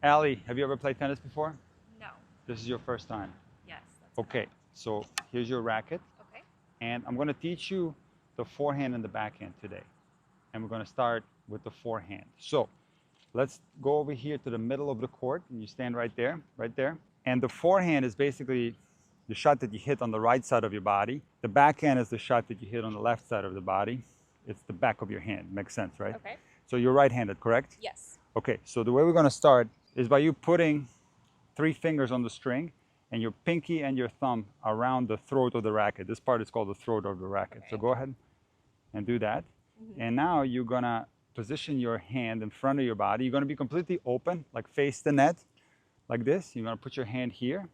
Allie, have you ever played tennis before? No. This is your first time. Yes. Okay, so here's your racket. Okay. And I'm going to teach you the forehand and the backhand today. And we're going to start with the forehand. So let's go over here to the middle of the court. And you stand right there, right there. And the forehand is basically the shot that you hit on the right side of your body. The backhand is the shot that you hit on the left side of the body. It's the back of your hand. Makes sense, right? Okay. So you're right-handed, correct? Yes. Okay, so the way we're going to start is by you putting 3 fingers on the string and your pinky and your thumb around the throat of the racket. This part is called the throat of the racket. Okay. So go ahead and do that. And now you're going to position your hand in front of your body. You're going to be completely open, like face the net, like this. You're going to put your hand here.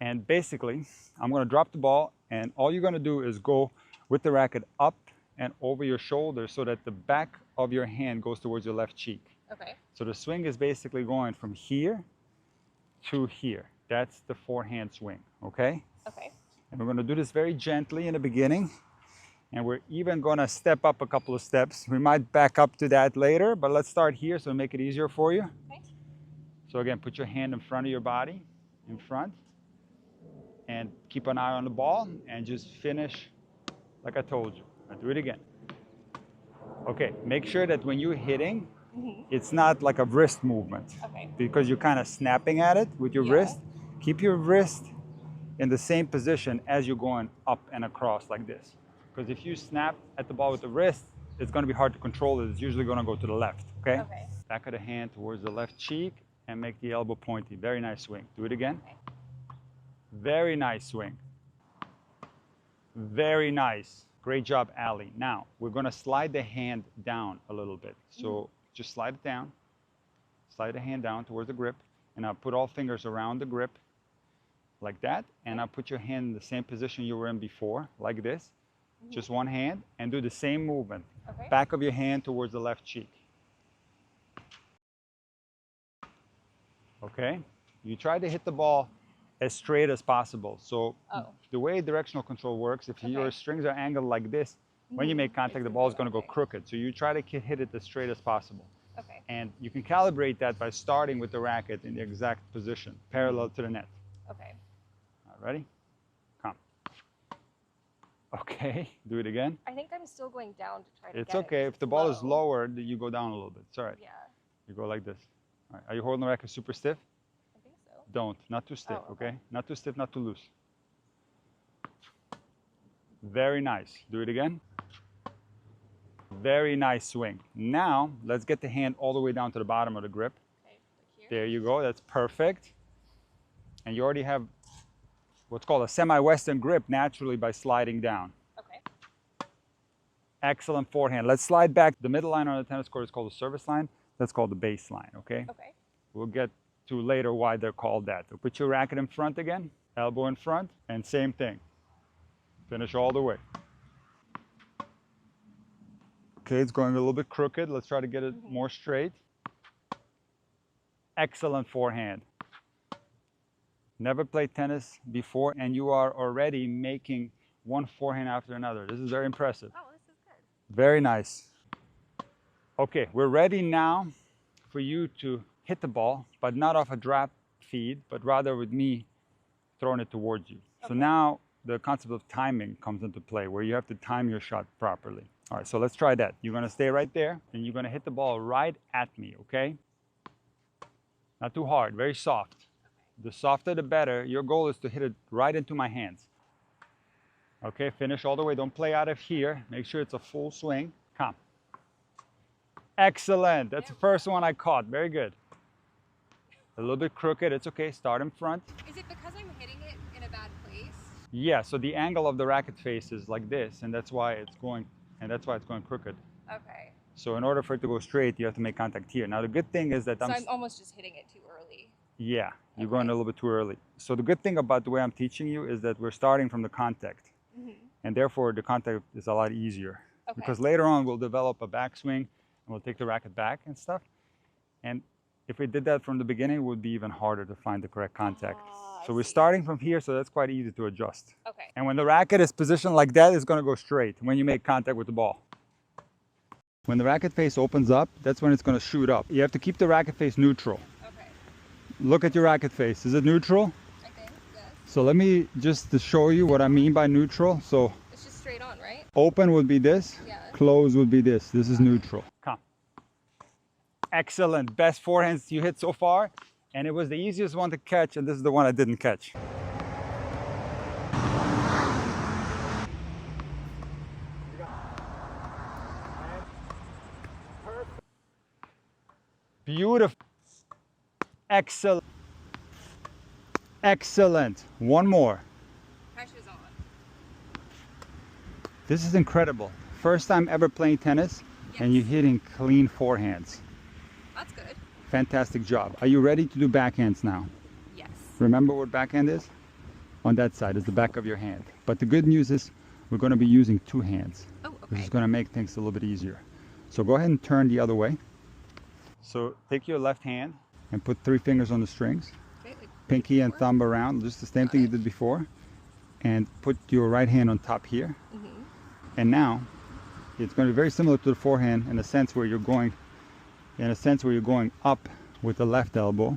And basically, I'm going to drop the ball, and all you're going to do is go with the racket up and over your shoulder so that the back of your hand goes towards your left cheek. Okay. So the swing is basically going from here to here. That's the forehand swing, okay? Okay. And we're going to do this very gently in the beginning. And we're even going to step up a couple of steps. We might back up to that later, but let's start here so make it easier for you. Okay. So again, put your hand in front of your body, in front. And keep an eye on the ball and just finish like I told you. I'll do it again. Okay, make sure that when you're hitting, it's not like a wrist movement. Okay. Because you're kind of snapping at it with your wrist. Keep your wrist in the same position as you're going up and across like this. Because if you snap at the ball with the wrist, it's going to be hard to control it. It's usually going to go to the left, okay? Okay. Back of the hand towards the left cheek and make the elbow pointy. Very nice swing. Do it again. Okay. Very nice swing. Very nice. Great job, Allie. Now, we're going to slide the hand down a little bit. So just slide it down. Slide the hand down towards the grip. And now put all fingers around the grip like that. And now put your hand in the same position you were in before, like this. Just one hand. And do the same movement. Okay. Back of your hand towards the left cheek. Okay? You try to hit the ball as straight as possible. So the way directional control works, if your strings are angled like this, when you make contact, the ball is going to go crooked. So you try to hit it as straight as possible. Okay. And you can calibrate that by starting with the racket in the exact position, parallel to the net. Okay. All right, ready? Come. Okay, do it again. I think I'm still going down to try to It's get okay. it If the ball is low. lower, you go down a little bit. It's all right. Yeah. You go like this. All right. Are you holding the racket super stiff? I think so. Don't. Not too stiff, Oh, okay? Not too stiff, not too loose. Very nice. Do it again. Very nice swing. Now, let's get the hand all the way down to the bottom of the grip. Okay. Like here. There you go. That's perfect. And you already have what's called a semi-western grip naturally by sliding down. Okay. Excellent forehand. Let's slide back. The middle line on the tennis court is called the service line. That's called the baseline, okay? Okay. We'll get to later why they're called that. So put your racket in front again, elbow in front, and same thing. Finish all the way. Okay, it's going a little bit crooked. Let's try to get it more straight. Excellent forehand. Never played tennis before, and you are already making one forehand after another. This is very impressive. Oh, this is good. Very nice. Okay, we're ready now for you to hit the ball, but not off a drop feed, but rather with me throwing it towards you. So now the concept of timing comes into play, where you have to time your shot properly. All right, so let's try that. You're going to stay right there, and you're going to hit the ball right at me, okay? Not too hard, very soft. The softer, the better. Your goal is to hit it right into my hands. Okay, finish all the way. Don't play out of here. Make sure it's a full swing. Come. Excellent. That's the first one I caught. Very good. A little bit crooked. It's okay. Start in front. Is it because I'm hitting it in a bad place? Yeah, so the angle of the racket face is like this, and that's why it's going crooked. Okay. So in order for it to go straight, you have to make contact here. Now the good thing is that So I'm almost just hitting it too early. Yeah, you're going a little bit too early. So the good thing about the way I'm teaching you is that we're starting from the contact. And therefore the contact is a lot easier. Okay. Because later on we'll develop a backswing and we'll take the racket back and stuff. And if we did that from the beginning, it would be even harder to find the correct contact. So we're starting from here, so that's quite easy to adjust. Okay. And when the racket is positioned like that, it's going to go straight when you make contact with the ball. When the racket face opens up, that's when it's going to shoot up. You have to keep the racket face neutral. Okay. look at your racket face. Is it neutral? I think, yes. So let me just to show you what I mean by neutral. So It's just straight on, right? open would be this, Yeah. close would be this. This is neutral. Come. Excellent. Best forehands you hit so far. And it was the easiest one to catch, and this is the one I didn't catch. Beautiful. Excellent. Excellent. One more. Pressure's on. This is incredible. First time ever playing tennis, and you're hitting clean forehands. That's good. Fantastic job. Are you ready to do backhands now? Yes. Remember what backhand is? On that side is the back of your hand. But the good news is we're going to be using two hands. Oh, Which okay. is going to make things a little bit easier. So go ahead and turn the other way. So take your left hand and put 3 fingers on the strings. Okay, like Pinky and before? thumb around, just the same thing you did before. And put your right hand on top here. Mm-hmm. And now it's going to be very similar to the forehand in a sense where you're going up with the left elbow,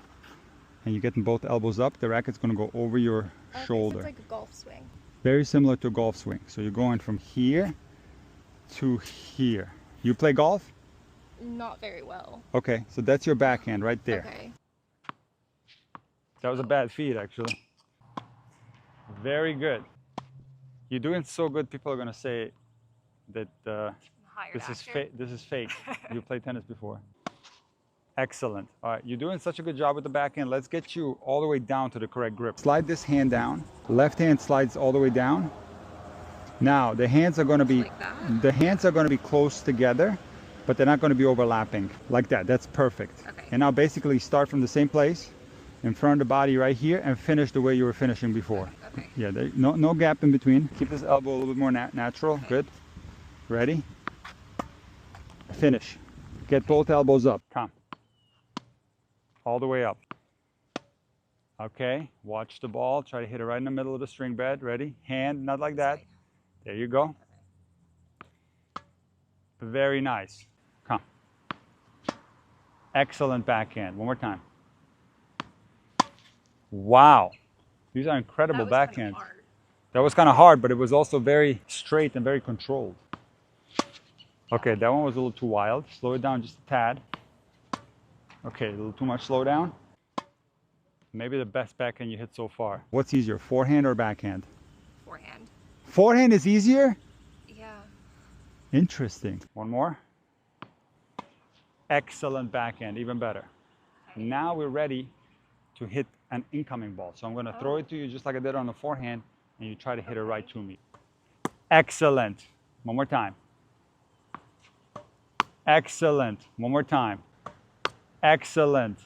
and you're getting both elbows up. The racket's going to go over your shoulder. It's like a golf swing. Very similar to a golf swing. So you're going from here to here. You play golf? Not very well. Okay, so that's your backhand right there. Okay. That was a bad feed, actually. Very good. You're doing so good, people are going to say that this is fake. You played tennis before. Excellent. All right, you're doing such a good job with the backhand. Let's get you all the way down to the correct grip. Slide this hand down. Left hand slides all the way down. Now the hands are going to be close together, but they're not going to be overlapping like that. That's perfect. Okay. And now basically start from the same place in front of the body right here and finish the way you were finishing before. Okay. Yeah, no gap in between. Keep this elbow a little bit more natural. Okay. Good. Ready? Finish. Get both elbows up. Come. All the way up. Okay, watch the ball. Try to hit it right in the middle of the string bed. Ready? Hand, not like that. There you go. Very nice. Come. Excellent backhand. One more time. Wow. These are incredible backhands. That was kind of hard, but it was also very straight and very controlled. Okay, that one was a little too wild. Slow it down just a tad. Okay, a little too much slow down. Maybe the best backhand you hit so far. What's easier, forehand or backhand? Forehand. Forehand is easier? Yeah. Interesting. One more. Excellent backhand, even better. Okay. Now we're ready to hit an incoming ball. So I'm going to throw it to you just like I did on the forehand, and you try to hit it right to me. Excellent. One more time. Excellent. One more time. Excellent.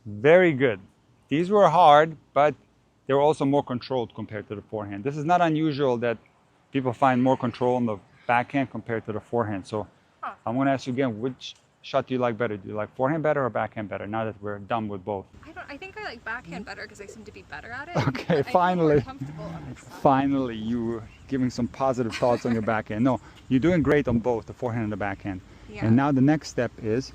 Very good. These were hard, but they were also more controlled compared to the forehand. This is not unusual that people find more control on the backhand compared to the forehand. So I'm going to ask you again, which shot do you like better? Do you like forehand better or backhand better, now that we're done with both? I think I like backhand better because I seem to be better at it. Okay, but finally. I feel more comfortable on this side. Finally, you were giving some positive thoughts on your backhand. No, you're doing great on both, the forehand and the backhand. Yeah. And now the next step is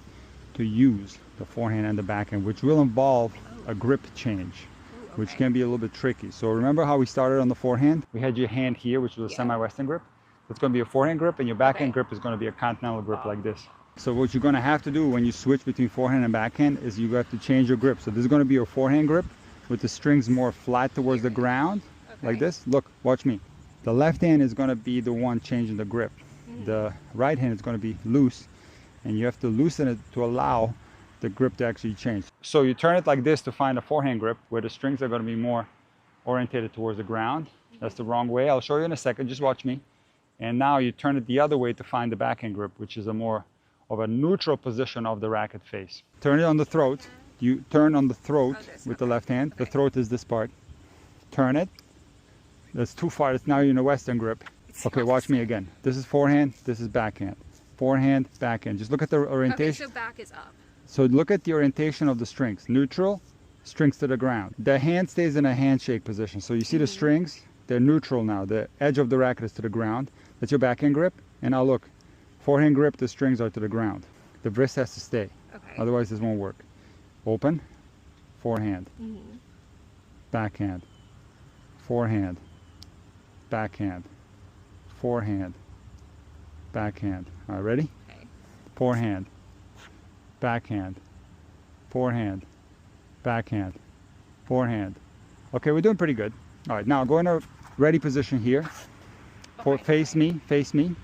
to use the forehand and the backhand, which will involve a grip change, which can be a little bit tricky. So remember how we started on the forehand? We had your hand here, which was a semi-western grip. That's going to be a forehand grip, and your backhand grip is going to be a continental grip like this. So what you're going to have to do when you switch between forehand and backhand is you have to change your grip. So this is going to be your forehand grip with the strings more flat towards the ground, like this. Look, watch me. The left hand is going to be the one changing the grip. The right hand is going to be loose, and you have to loosen it to allow the grip to actually change. So you turn it like this to find a forehand grip where the strings are going to be more orientated towards the ground. That's the wrong way. I'll show you in a second. Just watch me. And now you turn it the other way to find the backhand grip, which is a more of a neutral position of the racket face. Turn it on the throat. You turn on the throat with the left hand. The throat is this part. Turn it. That's too far. It's now you're in a western grip. Okay, watch me again. This is forehand. This is backhand. Forehand, backhand. Just look at the orientation. Okay, so back is up. So look at the orientation of the strings. Neutral, strings to the ground. The hand stays in a handshake position. So you see the strings? They're neutral now. The edge of the racket is to the ground. That's your backhand grip. And now look, forehand grip, the strings are to the ground. The wrist has to stay. Okay. Otherwise this won't work. Open, forehand, Mm-hmm. backhand, forehand, backhand, forehand, backhand. All right, ready? Okay. Forehand, backhand, forehand, backhand, forehand. Okay, we're doing pretty good. All right, now go in a ready position here. Face me, face me. Okay.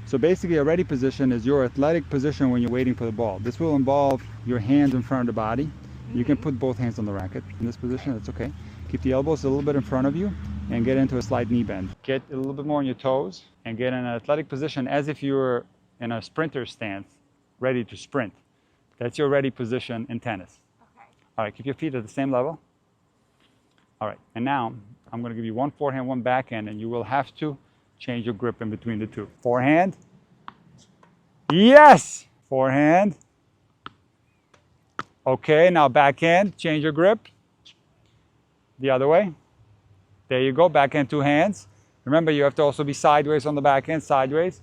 So basically a ready position is your athletic position when you're waiting for the ball. This will involve your hands in front of the body. You can put both hands on the racket in this position, that's okay. Keep the elbows a little bit in front of you and get into a slight knee bend. Get a little bit more on your toes and get in an athletic position as if you were in a sprinter stance, ready to sprint. That's your ready position in tennis. Okay. All right, keep your feet at the same level. All right, and now I'm going to give you one forehand, one backhand, and you will have to change your grip in between the two. Forehand. Yes! Forehand. Okay, now backhand, change your grip. The other way. There you go, backhand, two hands. Remember, you have to also be sideways on the backhand, sideways.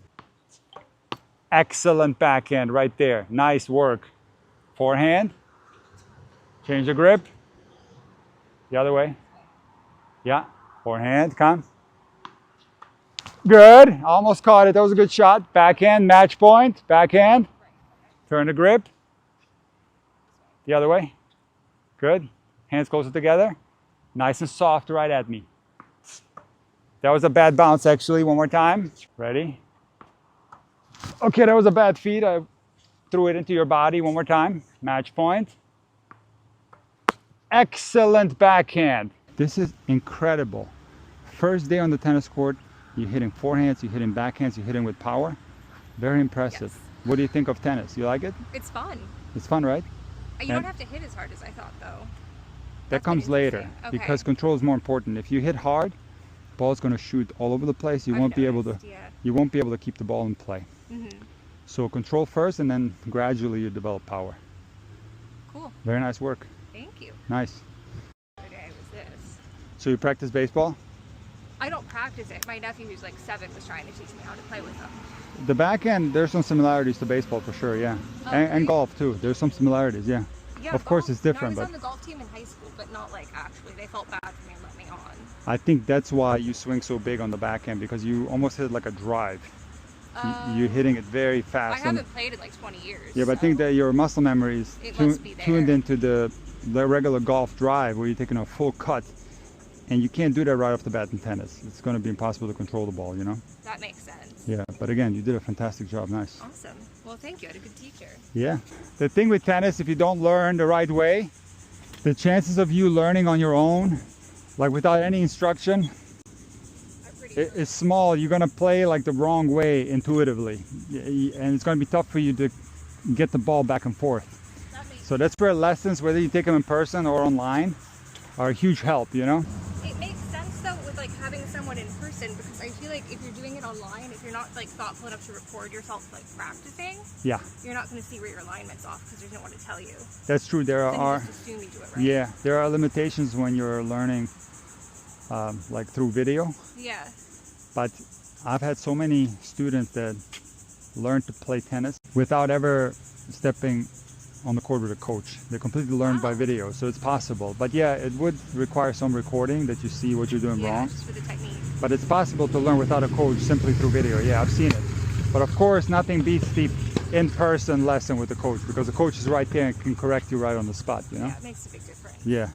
Excellent backhand right there. Nice work. Forehand. Change your grip. The other way. Yeah, forehand, come. Good, almost caught it. That was a good shot. Backhand, match point, backhand. Turn the grip. The other way. Good. Hands closer together. Nice and soft right at me. That was a bad bounce actually. One more time. Ready? Okay, that was a bad feed. I threw it into your body. One more time. Match point. Excellent backhand. This is incredible. First day on the tennis court, you're hitting forehands, you're hitting backhands, you're hitting with power. Very impressive. Yes. What do you think of tennis? You like it? It's fun. It's fun, right? You don't have to hit as hard as I thought, though. That comes later because control is more important. If you hit hard, the ball's going to shoot all over the place. You won't be able to keep the ball in play. So control first, and then gradually you develop power. Cool. Very nice work. Thank you. Nice. Okay, was this. So you practice baseball? I don't practice it. My nephew, who's like 7, was trying to teach me how to play with them. The backhand, there's some similarities to baseball for sure, yeah. And golf too. There's some similarities, yeah. Yeah, of course it's different, I was but on the golf team in high school, but not like actually. They felt bad for me and let me on. I think that's why you swing so big on the backhand, because you almost hit it like a drive. You're hitting it very fast. I haven't played in like 20 years. Yeah, but I think that your muscle memory is tuned there. into the regular golf drive where you're taking a full cut. And you can't do that right off the bat in tennis. It's going to be impossible to control the ball, you know? That makes sense. Yeah, but again, you did a fantastic job. Nice. Awesome. Well, thank you. I had a good teacher. Yeah. The thing with tennis, if you don't learn the right way, the chances of you learning on your own, like without any instruction, is small. You're going to play like the wrong way intuitively. And it's going to be tough for you to get the ball back and forth. So that's where lessons, whether you take them in person or online, are a huge help, you know? It makes sense though with like having someone in person, because I feel like if you're doing it online, if you're not like thoughtful enough to record yourself like practicing, yeah, you're not going to see where your alignment's off because there's no one to tell you. That's true. There then are, you just assume you do it right. yeah, there are limitations when you're learning like through video. Yeah. But I've had so many students that learn to play tennis without ever stepping on the court with a coach. They completely learned by video, so it's possible. But yeah, it would require some recording that you see what you're doing wrong. Just for the technique. But it's possible to learn without a coach simply through video. Yeah, I've seen it. But of course, nothing beats the in-person lesson with the coach, because the coach is right there and can correct you right on the spot, you know? Yeah, it makes a big difference. Yeah.